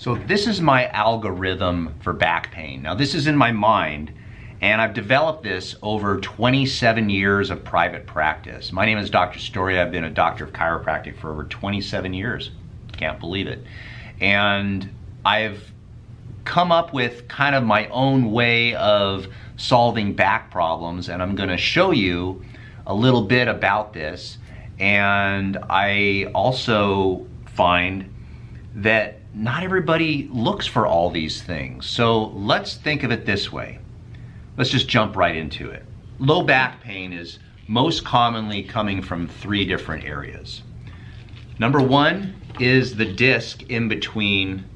So this is my algorithm for back pain. Now this is in my mind, and I've developed this over 27 years of private practice. My name is Dr. Story. I've been a doctor of chiropractic for over 27 years. Can't believe it. And I've come up with kind of my own way of solving back problems, and I'm going to show you a little bit about this. And I also find that not everybody looks for all these things. So let's think of it this way. Let's just jump right into it. Low back pain is most commonly coming from three different areas. Number one is the disc in between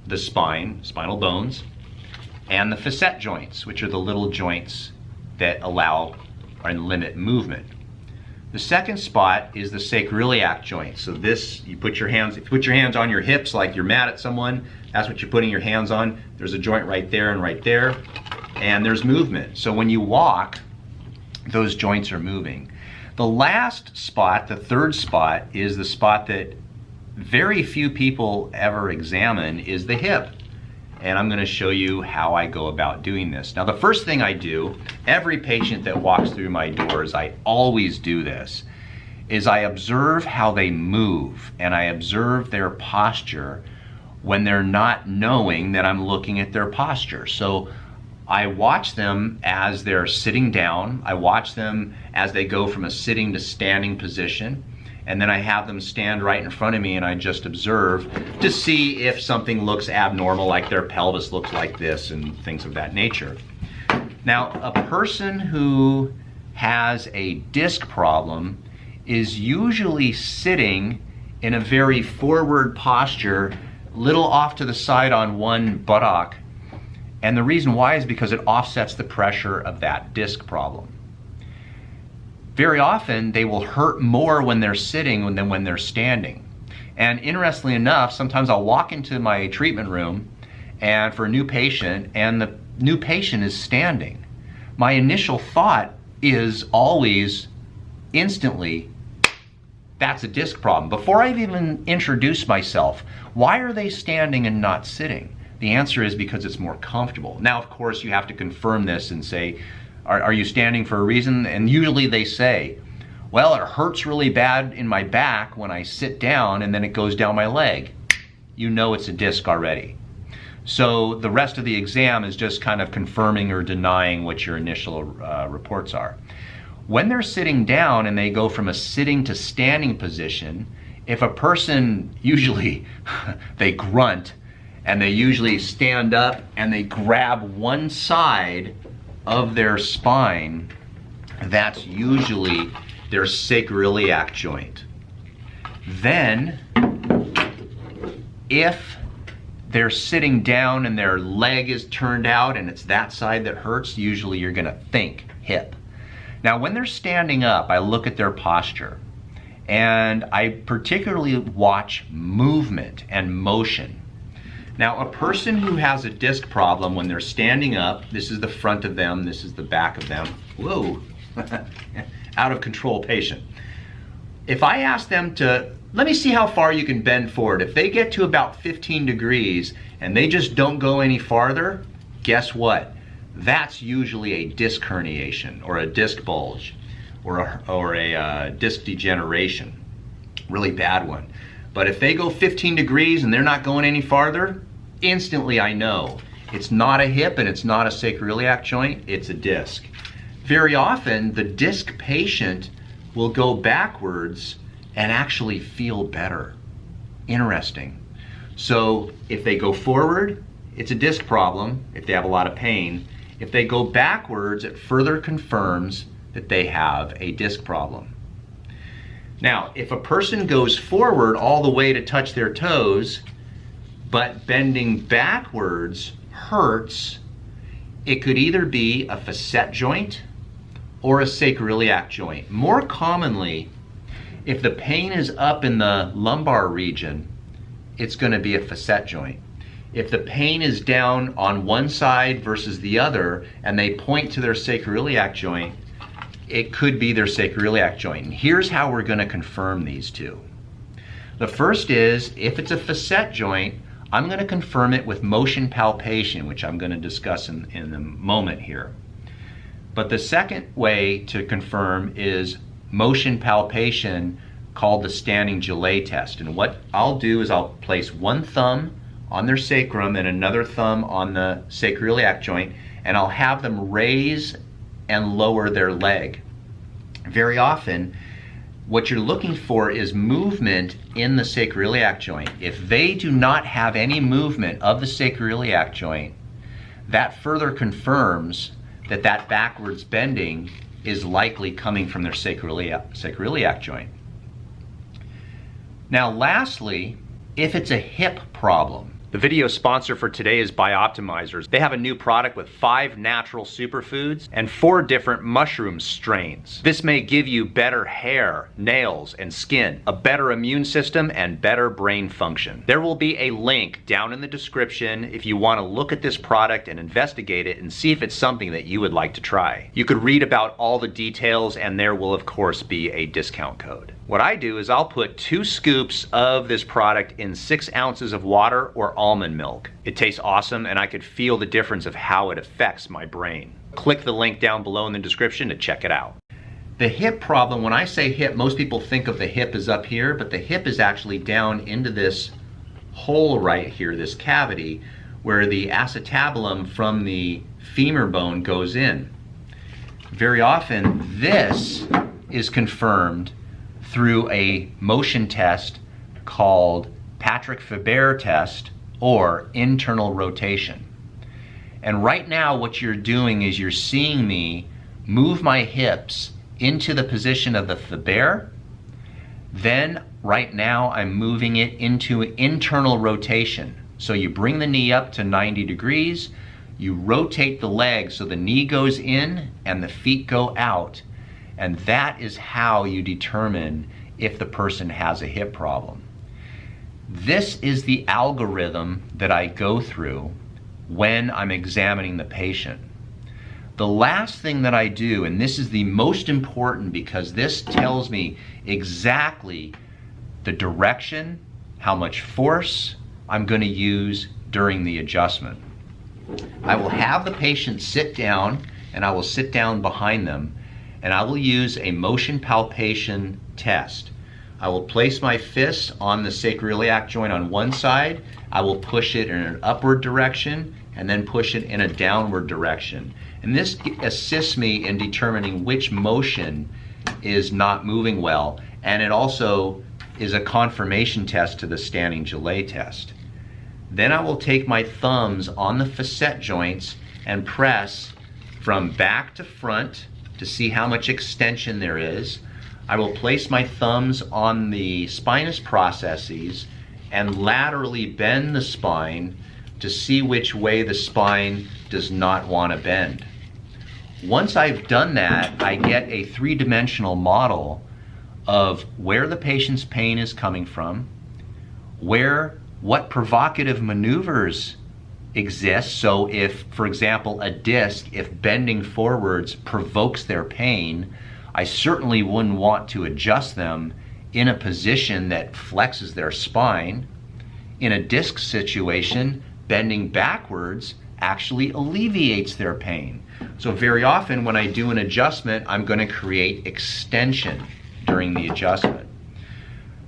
the spine, spinal bones, and the facet joints, which are the little joints that allow and limit movement. The second spot is the sacroiliac joint. So this, you put your hands on your hips like you're mad at someone, that's what you're putting your hands on. There's a joint right there, and there's movement. So when you walk, those joints are moving. The last spot, the third spot, is the spot that very few people ever examine, is the hip. And I'm going to show you how I go about doing this. Now the first thing I do, every patient that walks through my doors, I always do this, is I observe how they move, and I observe their posture when they're not knowing that I'm looking at their posture. So I watch them as they're sitting down, I watch them as they go from a sitting to standing position, and then I have them stand right in front of me and I just observe to see if something looks abnormal, like their pelvis looks like this and things of that nature. Now, a person who has a disc problem is usually sitting in a very forward posture, little off to the side on one buttock. And the reason why is because it offsets the pressure of that disc problem. Very often, they will hurt more when they're sitting than when they're standing. And interestingly enough, sometimes I'll walk into my treatment room and for a new patient, and the new patient is standing. My initial thought is always instantly, that's a disc problem. Before I've even introduced myself, why are they standing and not sitting? The answer is because it's more comfortable. Now, of course, you have to confirm this and say, are you standing for a reason? And usually they say, well, it hurts really bad in my back when I sit down and then it goes down my leg. You know it's a disc already. So the rest of the exam is just kind of confirming or denying what your initial reports are. When they're sitting down and they go from a sitting to standing position, if a person, usually they grunt, and they usually stand up and they grab one side of their spine, that's usually their sacroiliac joint. Then, if they're sitting down and their leg is turned out and it's that side that hurts, usually you're gonna think hip. Now when they're standing up, I look at their posture, and I particularly watch movement and motion. Now, a person who has a disc problem, when they're standing up, this is the front of them, this is the back of them. Whoa, out of control patient. If I ask them to, let me see how far you can bend forward. If they get to about 15 degrees and they just don't go any farther, guess what? That's usually a disc herniation or a disc bulge or a disc degeneration, really bad one. But if they go 15 degrees and they're not going any farther, instantly I know it's not a hip and it's not a sacroiliac joint, it's a disc. Very often the disc patient will go backwards and actually feel better. Interesting. So if they go forward, it's a disc problem if they have a lot of pain. If they go backwards, it further confirms that they have a disc problem. Now, if a person goes forward all the way to touch their toes, but bending backwards hurts, it could either be a facet joint or a sacroiliac joint. More commonly, if the pain is up in the lumbar region, it's going to be a facet joint. If the pain is down on one side versus the other and they point to their sacroiliac joint, it could be their sacroiliac joint. And here's how we're going to confirm these two. The first is, if it's a facet joint, I'm going to confirm it with motion palpation, which I'm going to discuss in a moment here. But the second way to confirm is motion palpation, called the standing gelée test. And what I'll do is I'll place one thumb on their sacrum and another thumb on the sacroiliac joint, and I'll have them raise and lower their leg. Very often, what you're looking for is movement in the sacroiliac joint. If they do not have any movement of the sacroiliac joint, that further confirms that that backwards bending is likely coming from their sacroiliac joint. Now lastly, if it's a hip problem. The video sponsor for today is Bioptimizers. They have a new product with 5 natural superfoods and 4 different mushroom strains. This may give you better hair, nails, and skin, a better immune system, and better brain function. There will be a link down in the description if you want to look at this product and investigate it and see if it's something that you would like to try. You could read about all the details, and there will of course be a discount code. What I do is I'll put 2 scoops of this product in 6 ounces of water or almond milk. It tastes awesome, and I could feel the difference of how it affects my brain. Click the link down below in the description to check it out. The hip problem, when I say hip, most people think of the hip as up here, but the hip is actually down into this hole right here, this cavity, where the acetabulum from the femur bone goes in. Very often, this is confirmed through a motion test called Patrick-Faber test or internal rotation. And right now what you're doing is you're seeing me move my hips into the position of the Faber. Then right now I'm moving it into internal rotation. So you bring the knee up to 90 degrees, you rotate the leg so the knee goes in and the feet go out. And that is how you determine if the person has a hip problem. This is the algorithm that I go through when I'm examining the patient. The last thing that I do, and this is the most important because this tells me exactly the direction, how much force I'm going to use during the adjustment. I will have the patient sit down, and I will sit down behind them, and I will use a motion palpation test. I will place my fists on the sacroiliac joint on one side. I will push it in an upward direction and then push it in a downward direction. And this assists me in determining which motion is not moving well. And it also is a confirmation test to the standing gelée test. Then I will take my thumbs on the facet joints and press from back to front to see how much extension there is. I will place my thumbs on the spinous processes and laterally bend the spine to see which way the spine does not want to bend. Once I've done that, I get a 3-dimensional model of where the patient's pain is coming from, what provocative maneuvers exist. So if, for example, a disc, if bending forwards provokes their pain, I certainly wouldn't want to adjust them in a position that flexes their spine. In a disc situation, bending backwards actually alleviates their pain. So very often when I do an adjustment, I'm going to create extension during the adjustment.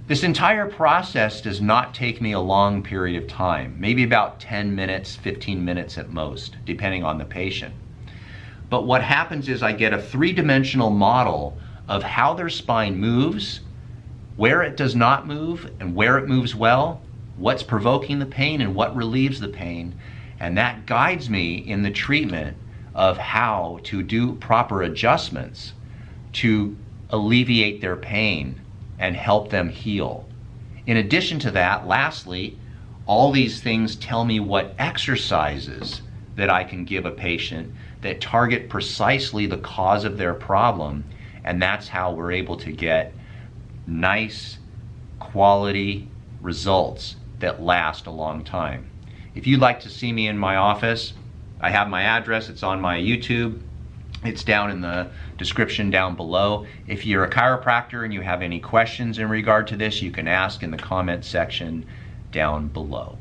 This entire process does not take me a long period of time, maybe about 10 minutes, 15 minutes at most, depending on the patient. But what happens is I get a 3-dimensional model of how their spine moves, where it does not move and where it moves well, what's provoking the pain and what relieves the pain. And that guides me in the treatment of how to do proper adjustments to alleviate their pain and help them heal. In addition to that, lastly, all these things tell me what exercises that I can give a patient that target precisely the cause of their problem, and that's how we're able to get nice quality results that last a long time. If you'd like to see me in my office, I have my address, it's on my YouTube, it's down in the description down below. If you're a chiropractor and you have any questions in regard to this, you can ask in the comment section down below.